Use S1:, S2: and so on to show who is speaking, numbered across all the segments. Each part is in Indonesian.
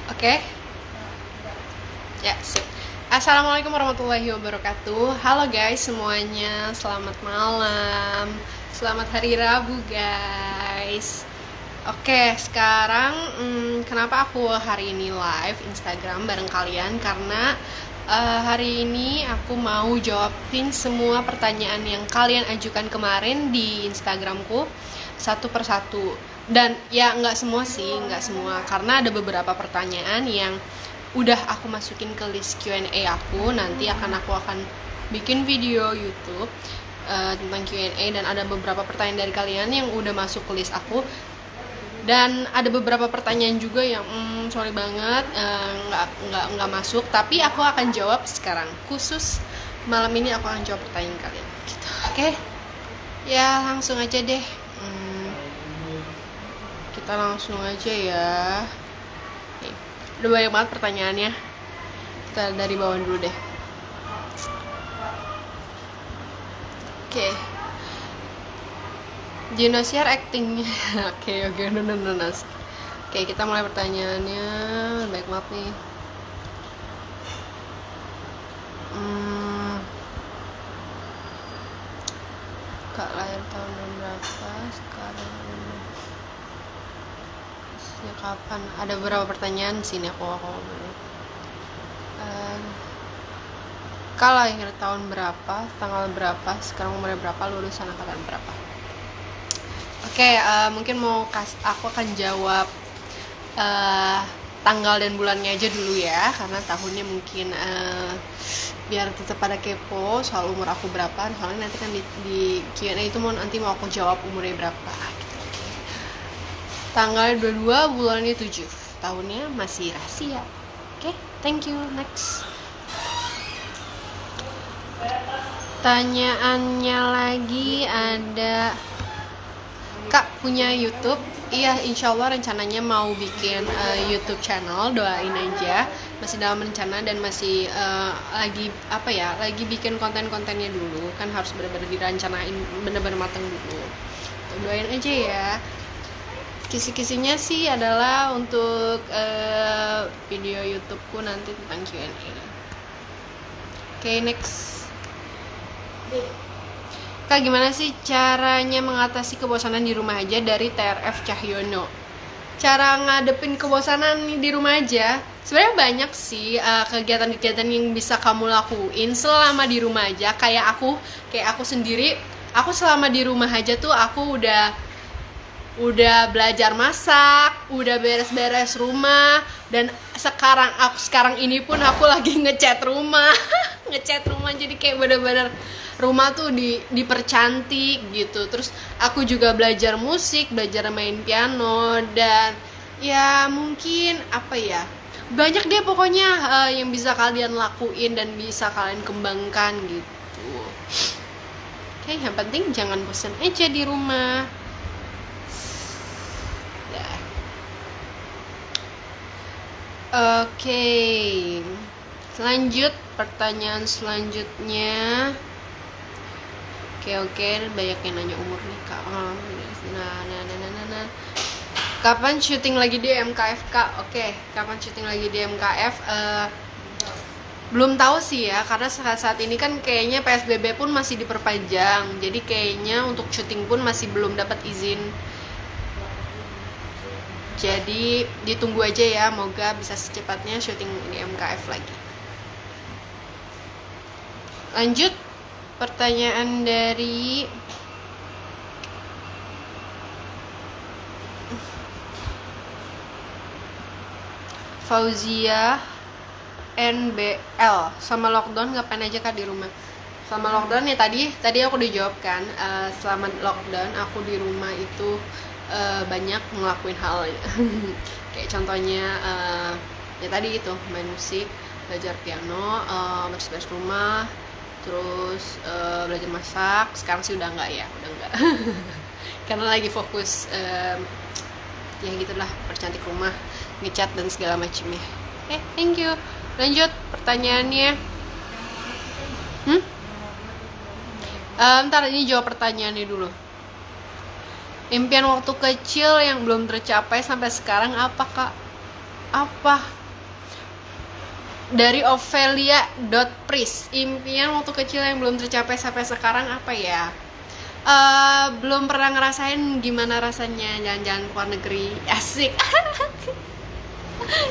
S1: Oke, ya sip. Assalamualaikum warahmatullahi wabarakatuh. Halo guys semuanya, selamat malam, selamat hari Rabu guys. Oke, sekarang kenapa aku hari ini live Instagram bareng kalian? Karena hari ini aku mau jawabin semua pertanyaan yang kalian ajukan kemarin di Instagramku satu persatu. Dan ya nggak semua sih, nggak semua, karena ada beberapa pertanyaan yang udah aku masukin ke list Q&A aku. Nanti aku akan bikin video YouTube tentang Q&A, dan ada beberapa pertanyaan dari kalian yang udah masuk ke list aku. Dan ada beberapa pertanyaan juga yang sorry banget nggak masuk, tapi aku akan jawab sekarang. Khusus malam ini aku akan jawab pertanyaan kalian gitu. Oke? Ya langsung aja deh. Kita langsung aja ya. Nih, udah banyak banget pertanyaannya. Kita dari bawah dulu deh. Oke. Genosiar actingnya. Oke, no. Oke, kita mulai pertanyaannya. Baik banget nih. Kak lahir tahun berapa? Sekarang ya, kapan? Ada beberapa pertanyaan sini aku dulu. Kak lahir tahun berapa? Tanggal berapa? Sekarang umurnya berapa? Lulusan angkatan berapa? Oke, mungkin aku akan jawab tanggal dan bulannya aja dulu ya, karena tahunnya mungkin biar tetap pada kepo soal umur aku berapa. Soalnya nanti kan di Q&A itu nanti mau aku jawab umurnya berapa gitu. Tanggal 22, bulannya 7, tahunnya masih rahasia. Oke, thank you. Next. Pertanyaannya lagi ada, Kak punya YouTube? Iya, insya Allah rencananya mau bikin YouTube channel, doain aja. Masih dalam rencana dan masih lagi bikin konten-kontennya dulu. Kan harus benar-benar dirancanain, benar-benar matang dulu. Doain aja ya. Kisi-kisinya sih adalah untuk video YouTubeku nanti tentang Q&A. Oke, next. Kak, gimana sih caranya mengatasi kebosanan di rumah aja, dari TRF Cahyono? Cara ngadepin kebosanan di rumah aja, sebenarnya banyak sih kegiatan-kegiatan yang bisa kamu lakuin selama di rumah aja. Kayak aku sendiri, aku selama di rumah aja tuh aku udah belajar masak, udah beres-beres rumah, dan sekarang ini pun aku lagi ngecat rumah. Ngecat rumah, jadi kayak bener-bener rumah tuh dipercantik gitu. Terus aku juga belajar musik, belajar main piano, dan ya mungkin banyak deh pokoknya yang bisa kalian lakuin dan bisa kalian kembangkan gitu. Oke, yang penting jangan bosan aja di rumah. Oke, pertanyaan selanjutnya. Oke, banyak yang nanya umur nih Kak. Nah. Kapan syuting lagi di MKF Kak? Oke, kapan syuting lagi di MKF? Belum tahu sih ya, karena saat ini kan kayaknya PSBB pun masih diperpanjang. Jadi kayaknya untuk syuting pun masih belum dapat izin. Jadi ditunggu aja ya, moga bisa secepatnya syuting di MKF lagi. Lanjut, pertanyaan dari Fauzia NBL. Sama lockdown ngapain aja Kak di rumah? Selama lockdown ya tadi aku udah jawab kan. Selama lockdown aku di rumah itu banyak ngelakuin hal kayak contohnya ya tadi itu main musik, belajar piano, beres-beres rumah, terus belajar masak. Sekarang sih udah enggak karena lagi fokus ya gitulah, percantik rumah, ngecat dan segala macamnya. Thank you. Lanjut pertanyaannya. Ntar ini jawab pertanyaannya dulu. Impian waktu kecil yang belum tercapai sampai sekarang apa Kak? Apa? Dari Ovelia.pris, impian waktu kecil yang belum tercapai sampai sekarang apa ya? Belum pernah ngerasain gimana rasanya jalan-jalan ke luar negeri. Asik.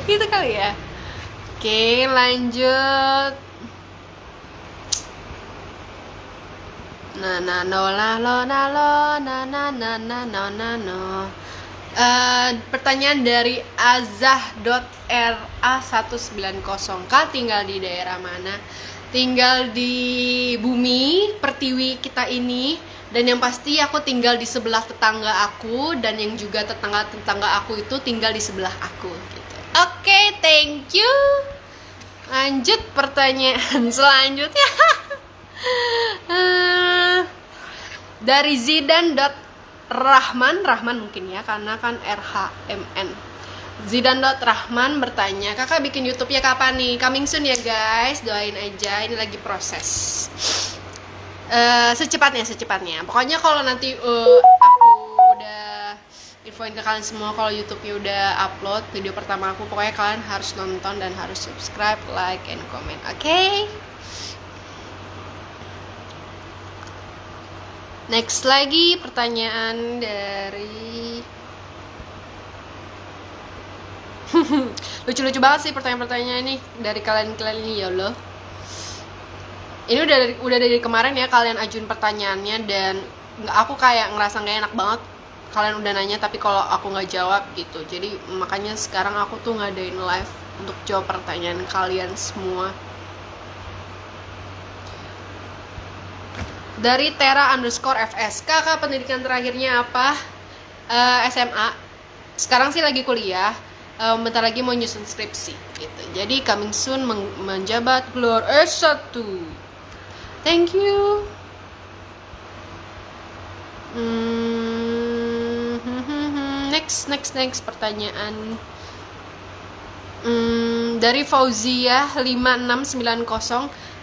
S1: Gitu kali ya. Oke, lanjut. Pertanyaan dari azah.ra190. Kak tinggal di daerah mana? Tinggal di bumi pertiwi kita ini. Dan yang pasti aku tinggal di sebelah tetangga aku. Dan yang juga tetangga aku itu tinggal di sebelah aku gitu. Oke, thank you. Lanjut pertanyaan selanjutnya. Dari Zidan.Rahman mungkin ya, karena kan RHMN. Zidan.Rahman bertanya, kakak bikin YouTube-nya kapan nih? Coming soon ya guys, doain aja, ini lagi proses. Secepatnya. Pokoknya kalau nanti aku udah infoin ke kalian semua kalau YouTube-nya udah upload video pertama aku, pokoknya kalian harus nonton dan harus subscribe, like, and comment. Oke? Next lagi pertanyaan dari lucu-lucu banget sih pertanyaan-pertanyaan ini dari kalian ini, ya Allah. Ini udah dari kemarin ya kalian ajuin pertanyaannya, dan aku kayak ngerasa gak enak banget kalian udah nanya tapi kalau aku nggak jawab gitu. Jadi makanya sekarang aku tuh ngadain live untuk jawab pertanyaan kalian semua. Dari Tera_FS, kakak pendidikan terakhirnya apa? SMA. Sekarang sih lagi kuliah, bentar lagi mau nyusun skripsi gitu. Jadi coming soon menjabat gelar S1. Thank you. Next pertanyaan. Dari Fauzia 5690,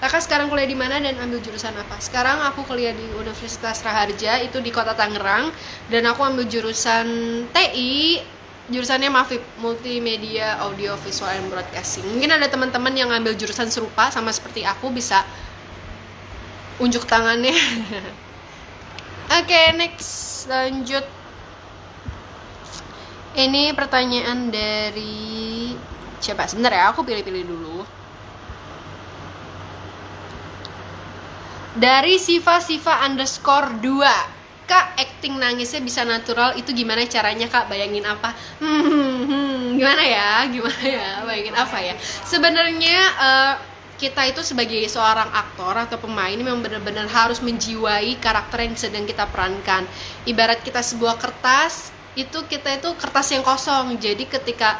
S1: kakak sekarang kuliah di mana dan ambil jurusan apa? Sekarang aku kuliah di Universitas Raharja, itu di Kota Tangerang, dan aku ambil jurusan TI, jurusannya MAVIB, Multimedia Audio Visual and Broadcasting. Mungkin ada teman-teman yang ambil jurusan serupa sama seperti aku, bisa unjuk tangannya. Oke, next, lanjut. Ini pertanyaan dari siapa? Sebentar ya, aku pilih-pilih dulu. Dari Siva__2, kak acting nangisnya bisa natural, itu gimana caranya kak? Bayangin apa? Gimana ya? Bayangin apa ya? Sebenarnya kita itu sebagai seorang aktor atau pemain memang benar-benar harus menjiwai karakter yang sedang kita perankan. Ibarat kita sebuah kertas, kita itu kertas yang kosong. Jadi ketika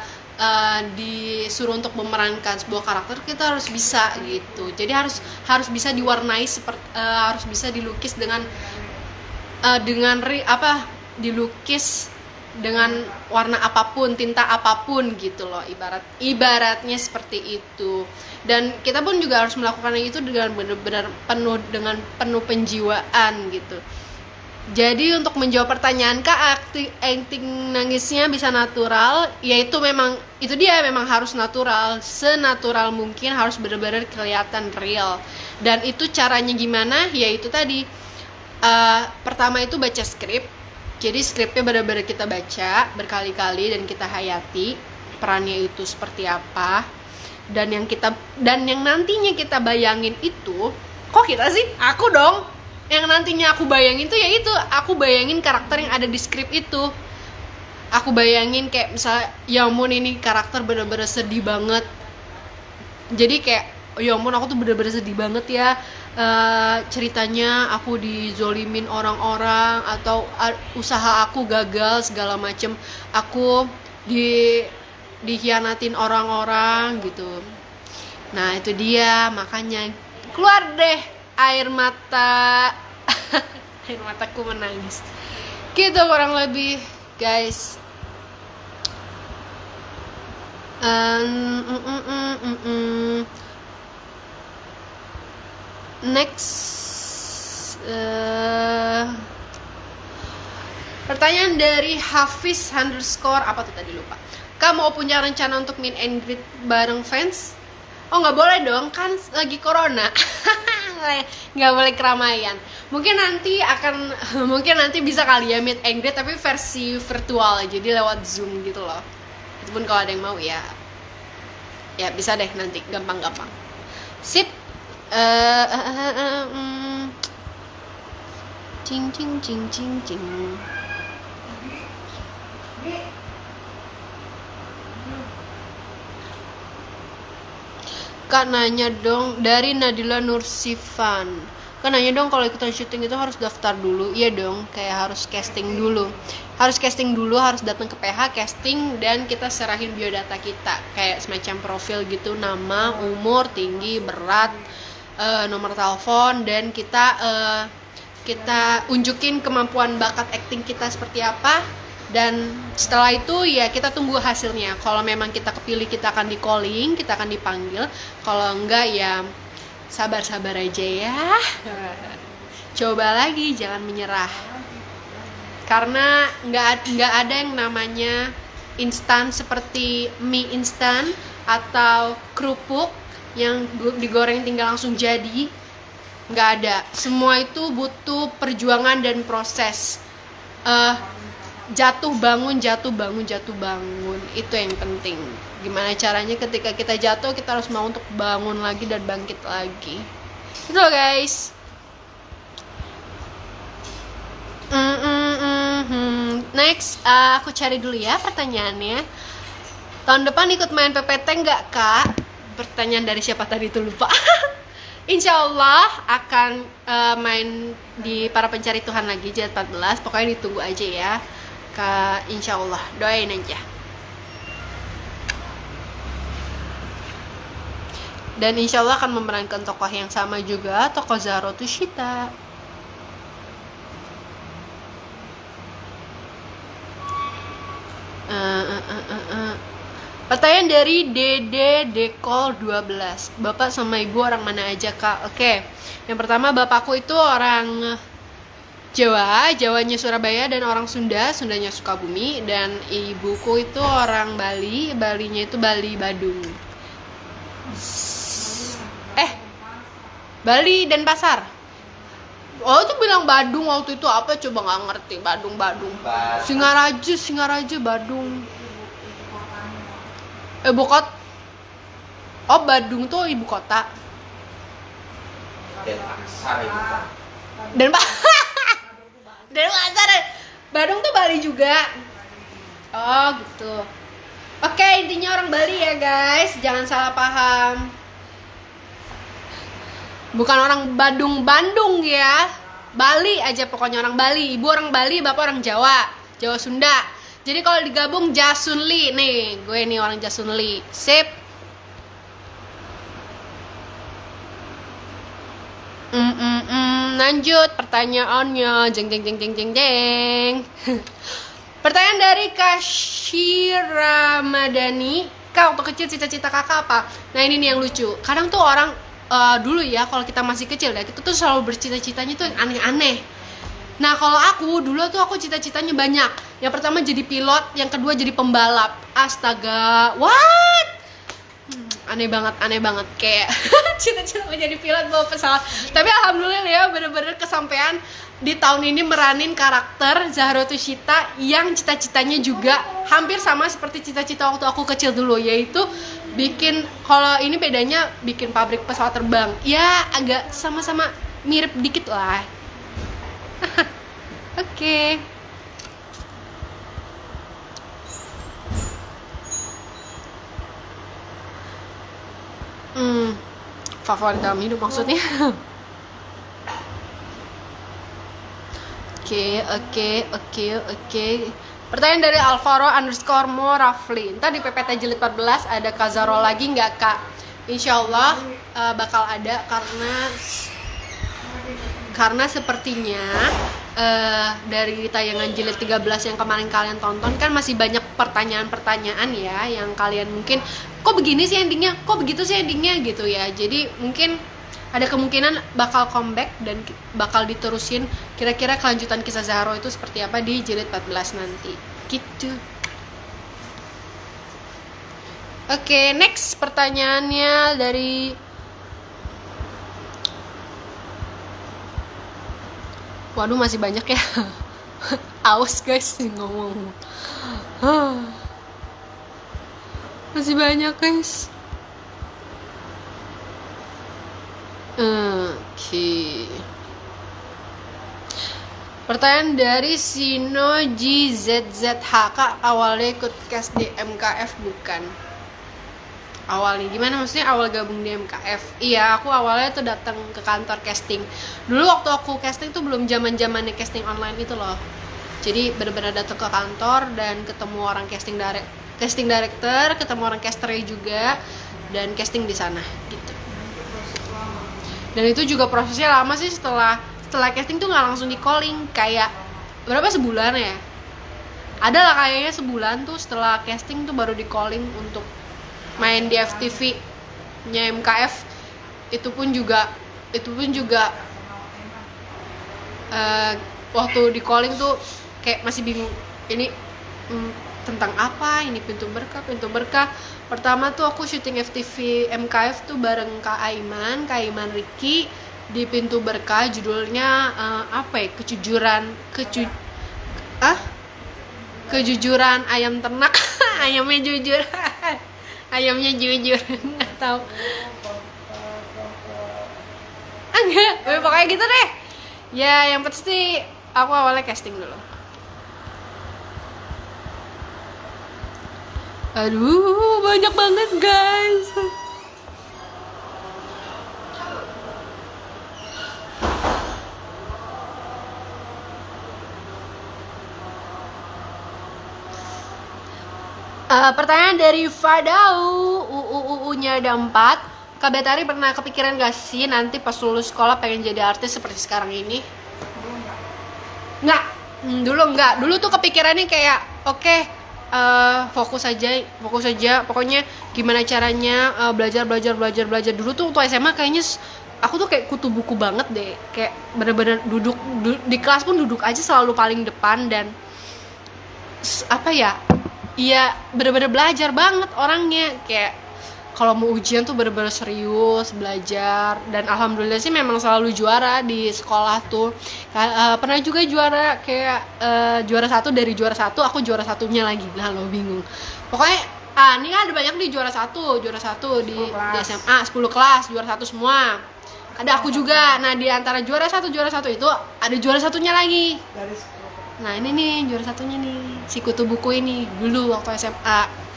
S1: disuruh untuk memerankan sebuah karakter, kita harus bisa gitu. Jadi harus bisa diwarnai harus bisa dilukis dilukis dengan warna apapun, tinta apapun gitu loh, ibaratnya seperti itu. Dan kita pun juga harus melakukan itu dengan benar-benar penuh penjiwaan gitu. Jadi untuk menjawab pertanyaan kak acting nangisnya bisa natural, yaitu memang harus natural, senatural mungkin, harus benar-benar kelihatan real. Dan itu caranya gimana? Yaitu tadi pertama itu baca skrip. Jadi skripnya benar-benar kita baca berkali-kali dan kita hayati perannya itu seperti apa. Dan yang nantinya kita bayangin itu, kok kita sih? Aku dong. Yang nantinya aku bayangin tuh yaitu aku bayangin karakter yang ada di skrip itu. Aku bayangin kayak misalnya, ya ampun ini karakter bener-bener sedih banget. Jadi kayak, ya ampun aku tuh bener-bener sedih banget ya, ceritanya aku dizolimin orang-orang, atau usaha aku gagal segala macem, aku dikhianatin orang-orang gitu. Nah itu dia, makanya keluar deh air mataku menangis gitu kurang lebih guys. Next Pertanyaan dari Hafiz underscore apa tuh tadi lupa. Kak mau punya rencana untuk meet and greet bareng fans? Oh nggak boleh dong, kan lagi corona. Nggak boleh keramaian. Mungkin nanti bisa kali ya meet and greet tapi versi virtual, jadi lewat Zoom gitu loh. Itu pun kalau ada yang mau ya bisa deh nanti, gampang-gampang. Sip. Cing cing cing cing cing. Kak nanya dong, dari Nadila Nursifan. Kak nanya dong, kalau ikutan syuting itu harus daftar dulu? Iya dong, kayak harus casting dulu. Harus datang ke PH, casting, dan kita serahin biodata kita. Kayak semacam profil gitu, nama, umur, tinggi, berat, nomor telepon, dan kita unjukin kemampuan bakat acting kita seperti apa. Dan setelah itu ya kita tunggu hasilnya. Kalau memang kita kepilih, kita akan di calling, kita akan dipanggil. Kalau enggak ya sabar-sabar aja ya. Coba lagi, jangan menyerah. Karena nggak ada yang namanya instan seperti mie instan atau kerupuk yang digoreng tinggal langsung jadi. Nggak ada. Semua itu butuh perjuangan dan proses. Jatuh bangun itu yang penting. Gimana caranya ketika kita jatuh, kita harus mau untuk bangun lagi dan bangkit lagi. Itu loh guys. Next, aku cari dulu ya pertanyaannya. Tahun depan ikut main PPT nggak kak? Pertanyaan dari siapa tadi itu lupa. Insya Allah akan main di Para Pencari Tuhan lagi jilid 14. Pokoknya ditunggu aja ya. Kak, insya Allah, doain aja. Dan insya Allah akan memerankan tokoh yang sama juga, tokoh Zahra Tushita. Pertanyaan dari Dede Dekol 12. Bapak sama ibu orang mana aja kak? Oke, yang pertama bapakku itu orang Jawanya Surabaya, dan orang Sundanya Sukabumi, dan ibuku itu orang Balinya itu Bali Badung. Bali dan Pasar. Oh itu bilang Badung waktu itu apa coba, nggak ngerti. Badung. Singaraja Badung. Ibu kota. Oh Badung tuh ibu kota. Denpasar. Badung tuh Bali juga. Oh gitu. Oke, intinya orang Bali ya guys, jangan salah paham. Bukan orang Bandung ya. Bali aja pokoknya, orang Bali. Ibu orang Bali, bapak orang Jawa Sunda. Jadi kalau digabung Jasunli nih, gue nih orang Jasunli. Sip. Lanjut pertanyaannya. Jeng. Pertanyaan dari Kashira Madani. Kak, waktu kecil cita-cita kakak apa? Nah ini nih yang lucu. Kadang tuh orang dulu ya, kalau kita masih kecil ya, kita tuh selalu bercita-citanya tuh yang aneh-aneh. Nah kalau dulu tuh aku cita-citanya banyak. Yang pertama jadi pilot, yang kedua jadi pembalap. Astaga, what? Aneh banget kayak cita-cita menjadi pilot bawa pesawat. Tapi alhamdulillah ya, bener-bener kesampaian di tahun ini meranin karakter Zahra Tushita yang cita-citanya juga hampir sama seperti cita-cita waktu aku kecil dulu, yaitu bikin, kalau ini bedanya bikin pabrik pesawat terbang. Ya agak sama-sama mirip dikit lah. Oke. Favorit dalam hidup maksudnya. Oke. Pertanyaan dari Alvaro _ Morafli. Ntar di PPT jilid 14 ada Kazaro lagi nggak kak? Insya Allah bakal ada, karena sepertinya dari tayangan jilid 13 yang kemarin kalian tonton kan masih banyak pertanyaan-pertanyaan ya, yang kalian mungkin kok begini sih endingnya, kok begitu sih endingnya gitu ya. Jadi mungkin ada kemungkinan bakal comeback dan bakal diterusin. Kira-kira kelanjutan kisah Zahro itu seperti apa di jilid 14 nanti gitu. Oke, next pertanyaannya dari waduh masih banyak ya. Aus guys ngomong. Masih banyak guys. Oke. Pertanyaan dari Sino GZZH. Kak, awalnya ikut cast di MKF bukan? Awalnya gimana, maksudnya awal gabung di MKF? Iya, aku awalnya tuh datang ke kantor casting. Dulu waktu aku casting tuh belum zaman-zamannya casting online itu loh. Jadi benar-benar datang ke kantor dan ketemu orang casting director, ketemu orang casternya juga, dan casting di sana gitu. Dan itu juga prosesnya lama sih. Setelah casting tuh nggak langsung di calling, kayak berapa sebulan ya? Ada lah kayaknya sebulan tuh setelah casting tuh baru di calling untuk main di FTV nya MKF. Itu pun juga waktu di calling tuh kayak masih bingung, ini tentang apa, ini pintu berkah. Pertama tuh aku syuting FTV MKF tuh bareng Kak Aiman Ricky di Pintu Berkah. Judulnya apa ya, kejujuran ayam ternak. ayamnya jujur nggak tahu, enggak, pokoknya gitu deh ya. Yang pasti aku awalnya casting dulu. Aduh, banyak banget guys. Pertanyaan dari Fadau, nya ada 4. Kak Betari pernah kepikiran gak sih nanti pas lulus sekolah pengen jadi artis seperti sekarang ini? Nggak, dulu tuh kepikirannya kayak oke, fokus aja pokoknya gimana caranya belajar dulu tuh. Waktu SMA kayaknya aku tuh kayak kutu buku banget deh, kayak bener-bener duduk di kelas pun duduk aja selalu paling depan, dan apa ya, iya bener-bener belajar banget orangnya. Kayak kalau mau ujian tuh bener-bener serius belajar, dan alhamdulillah sih memang selalu juara di sekolah tuh. Pernah juga juara kayak juara 1, dari juara 1 aku juara satunya lagi. Nah lo bingung pokoknya. Ini kan ada banyak nih juara satu di SMA 10 kelas juara 1 semua. Ada aku juga. Nah di antara juara satu itu ada juara satunya lagi. Nah ini nih juara satunya nih, si kutu buku ini dulu waktu SMA.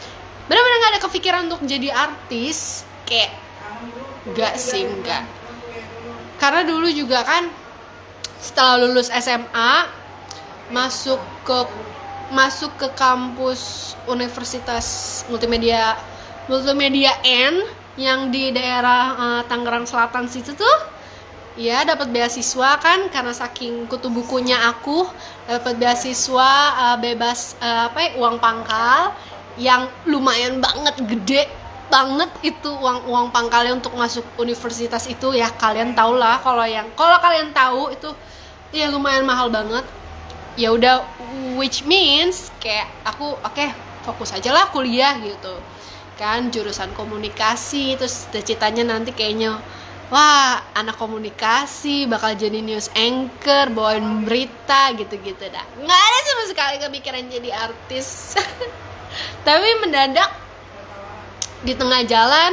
S1: Bener-bener gak ada kepikiran untuk jadi artis, kayak enggak. Karena dulu juga kan setelah lulus SMA masuk ke kampus Universitas Multimedia N yang di daerah Tangerang Selatan situ tuh. Ya dapat beasiswa kan, karena saking kutu bukunya aku dapat beasiswa bebas uang pangkal yang lumayan banget, gede banget itu uang pangkalnya untuk masuk universitas itu ya. Kalian tau lah, kalau kalian tahu itu ya lumayan mahal banget. Ya udah, which means kayak aku oke, fokus aja lah kuliah gitu kan, jurusan komunikasi. Terus cita-citanya nanti kayaknya wah, anak komunikasi bakal jadi news anchor, bawain berita gitu-gitu dah. Nggak ada sama sekali kepikiran jadi artis. Tapi mendadak di tengah jalan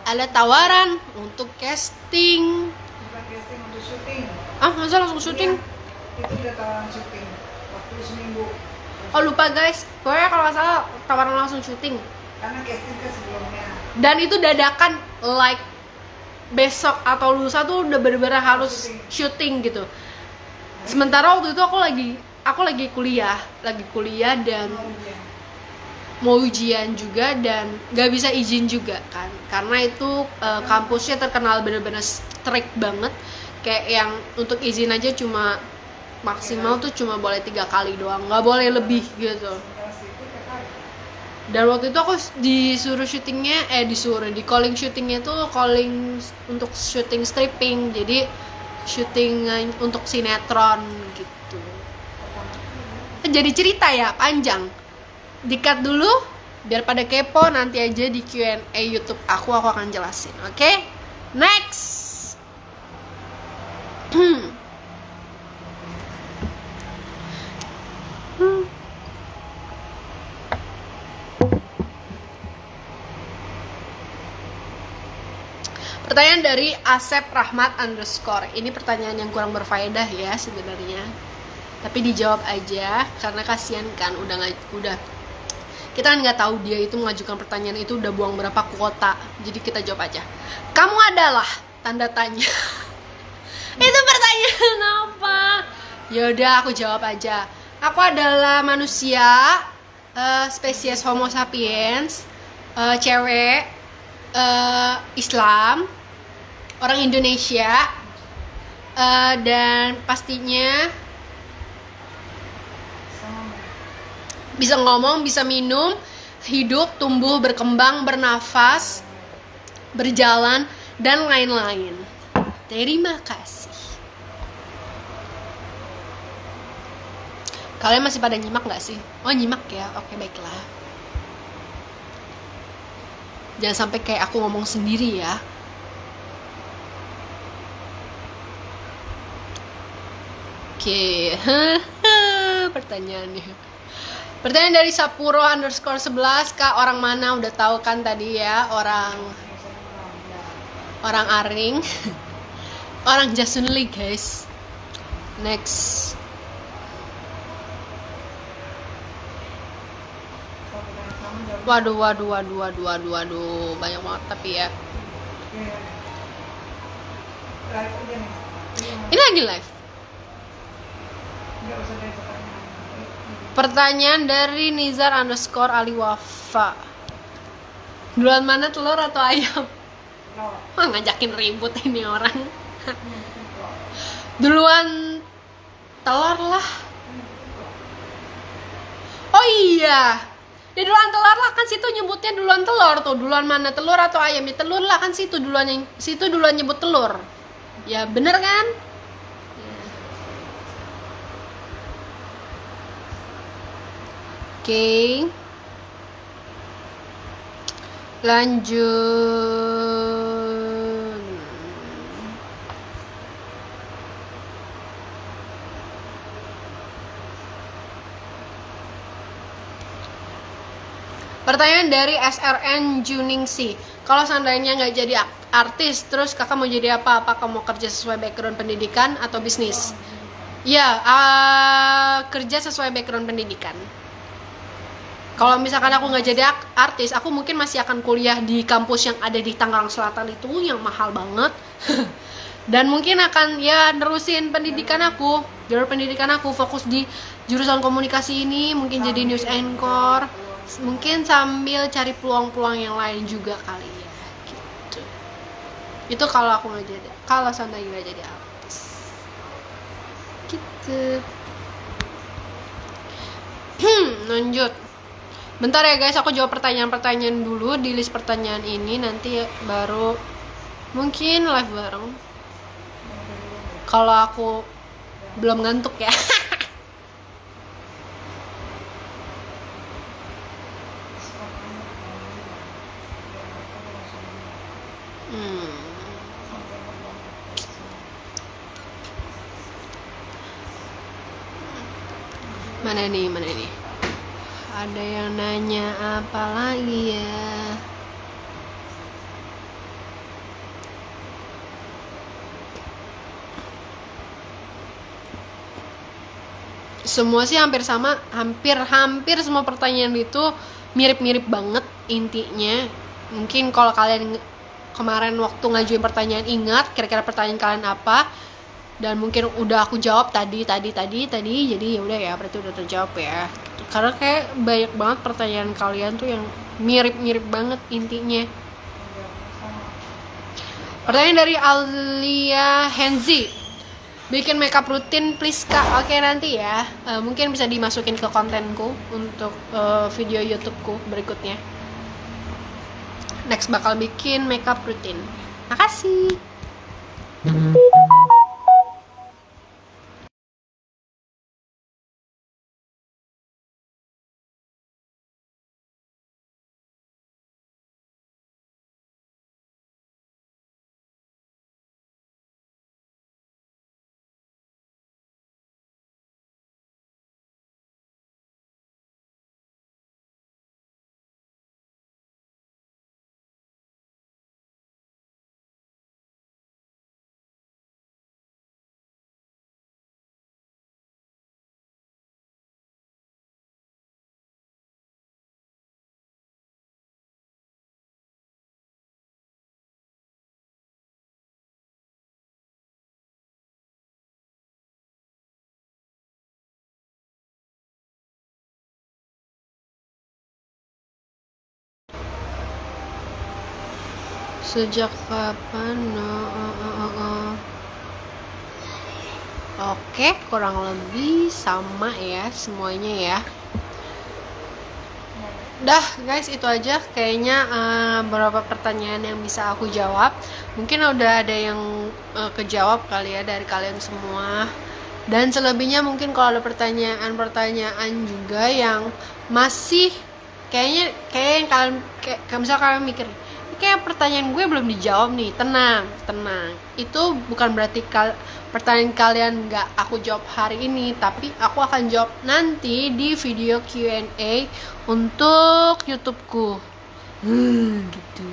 S1: ada tawaran untuk casting.
S2: Bukan casting, untuk syuting.
S1: Masa langsung syuting?
S2: Iya, itu udah tawaran syuting waktu seminggu.
S1: Oh lupa guys, pokoknya kalau nggak salah tawaran langsung syuting.
S2: Karena casting kan sebelumnya. Dan
S1: itu dadakan, like besok atau lusa tuh udah bener-bener harus syuting gitu. Sementara waktu itu aku lagi kuliah dan mau ujian juga, dan gak bisa izin juga kan, karena itu kampusnya terkenal bener-bener strict banget. Kayak yang untuk izin aja cuma maksimal tuh cuma boleh 3 kali doang, nggak boleh lebih gitu. Dan waktu itu aku disuruh syutingnya, di calling syutingnya tuh calling untuk syuting stripping, jadi syuting untuk sinetron gitu. Jadi cerita ya panjang, di-cut dulu biar pada kepo, nanti aja di Q&A YouTube aku akan jelasin. Oke? Next. Pertanyaan dari Asep Rahmat _. Ini pertanyaan yang kurang berfaedah ya sebenarnya, tapi dijawab aja karena kasihan kan, udah kita kan nggak tahu dia itu mengajukan pertanyaan itu udah buang berapa kuota, jadi kita jawab aja. Kamu adalah tanda tanya. Itu pertanyaan apa? Yaudah aku jawab aja. Aku adalah manusia, spesies Homo sapiens, cewek, Islam, orang Indonesia, dan pastinya bisa ngomong, bisa minum, hidup, tumbuh, berkembang, bernafas, berjalan, dan lain-lain. Terima kasih. Kalian masih pada nyimak gak sih? Oh nyimak ya, oke baiklah. Jangan sampai kayak aku ngomong sendiri ya. Oke. Pertanyaannya. Pertanyaan dari Sapuro _11. Kak, orang mana? Udah tahu kan tadi ya, orang Aring. Orang Jasunli guys. Next. Waduh, banyak banget tapi ya. Ini lagi live. Pertanyaan dari Nizar _ Aliwafa. Duluan mana, telur atau ayam? Wah, ngajakin ribut ini orang. Duluan telur lah. Oh iya, ya duluan telur lah, kan situ nyebutnya duluan telur tuh. Duluan mana, telur atau ayam? Ya telur lah, kan situ duluan nyebut telur. Ya bener kan? Oke. Lanjut. Pertanyaan dari SRN Juningsi. Kalau seandainya nggak jadi artis, terus kakak mau jadi apa? Apakah mau kerja sesuai background pendidikan atau bisnis? Ya, kerja sesuai background pendidikan. Kalau misalkan aku nggak jadi artis, aku mungkin masih akan kuliah di kampus yang ada di Tangerang Selatan itu, yang mahal banget. Dan mungkin akan ya nerusin pendidikan aku, jalur pendidikan aku, fokus di jurusan komunikasi ini, mungkin jadi news anchor, mungkin sambil cari peluang-peluang yang lain juga kali ya. Gitu. Itu kalau aku nggak jadi, kalau seandainya nggak jadi artis. Gitu. Lanjut. Bentar ya guys, aku jawab pertanyaan-pertanyaan dulu di list pertanyaan ini, nanti baru mungkin live bareng. Kalau aku belum ngantuk ya. Mana nih? Ada yang nanya apa lagi ya? Semua sih hampir sama, hampir semua pertanyaan itu mirip-mirip banget intinya. Mungkin kalau kalian kemarin waktu ngajuin pertanyaan ingat kira-kira pertanyaan kalian apa, dan mungkin udah aku jawab tadi, jadi ya udah ya, berarti udah terjawab ya. Karena kayak banyak banget pertanyaan kalian tuh yang mirip-mirip banget intinya. Pertanyaan dari Alia Henzi. bikin makeup rutin please Kak. Oke, nanti ya. Mungkin bisa dimasukin ke kontenku untuk video YouTubeku berikutnya. Next bakal bikin makeup rutin. Makasih. Sejak kapan? Oke, kurang lebih sama ya semuanya ya. Dah guys, itu aja kayaknya beberapa pertanyaan yang bisa aku jawab. Mungkin udah ada yang kejawab kali ya dari kalian semua. Dan selebihnya mungkin kalau ada pertanyaan-pertanyaan juga yang masih kayak yang kalian kayak misal kalian mikir kayak pertanyaan gue belum dijawab nih, tenang, itu bukan berarti pertanyaan kalian nggak aku jawab hari ini, tapi aku akan jawab nanti di video Q&A untuk YouTubeku. Gitu.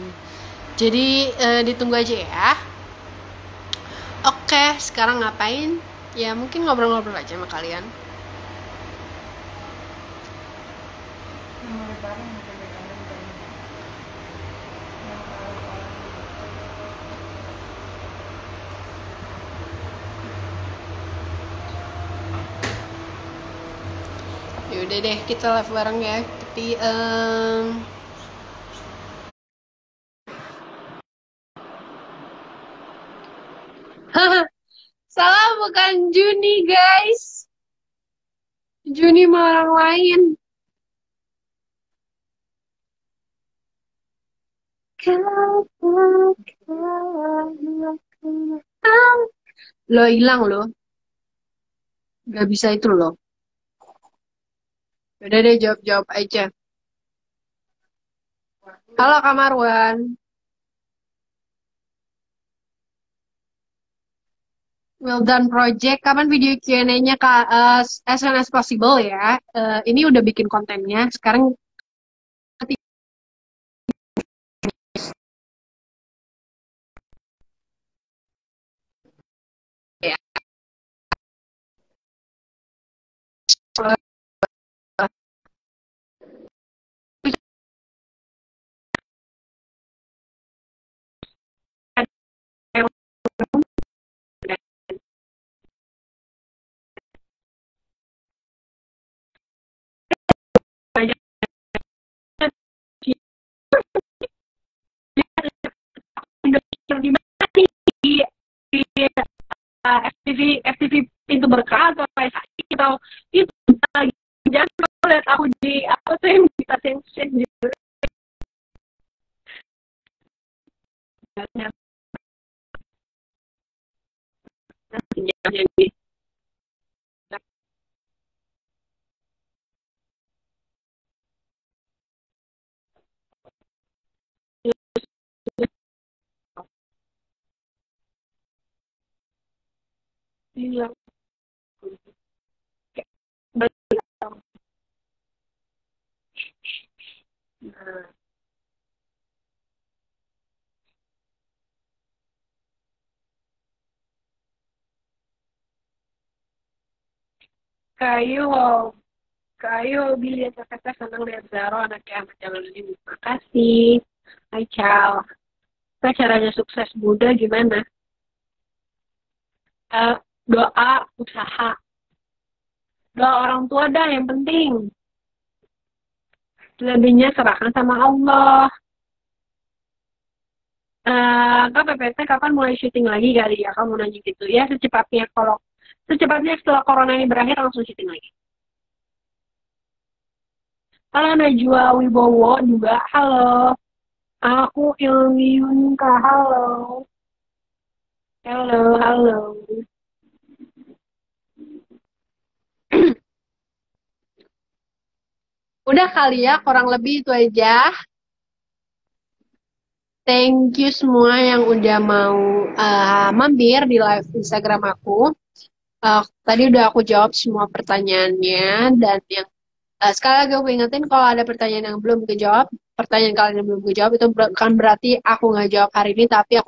S1: Jadi ditunggu aja ya. Oke, sekarang ngapain? Ya mungkin ngobrol-ngobrol aja sama kalian. Yaudah deh, kita live bareng ya. Tapi salah, bukan Juni guys. Juni sama orang lain. Lo hilang lo. Gak bisa itu loh. Udah deh, jawab aja. Halo Kak Marwan. Well done project. Kapan video Q&A-nya Kak? As soon as possible ya. Ini udah bikin kontennya. Sekarang ya. FTV pintu berkah atau sakit atau itu jangan lihat aku di apa tuh yang bisa sensitif gitu. Jadi bilang kayu lihat kakak senang lihat Zaro anaknya amat jalan ini. Makasih. Hai Cal. Nah, caranya sukses muda gimana? Doa, usaha. Doa orang tua dah yang penting. Selebihnya serahkan sama Allah. Kak PPT kapan mulai syuting lagi kali ya? Kamu nanya gitu ya, secepatnya kalau secepatnya setelah corona ini berakhir langsung syuting lagi. Halo Najwa Wibowo juga, halo. Aku Ilmi Yunka, halo. Halo, halo. Udah kali ya, kurang lebih itu aja. Thank you semua yang udah mau mampir di live Instagram aku. Tadi udah aku jawab semua pertanyaannya dan yang sekali lagi aku ingetin kalau ada pertanyaan yang belum kejawab, pertanyaan kalian yang belum kejawab itu bukan berarti aku nggak jawab hari ini, tapi aku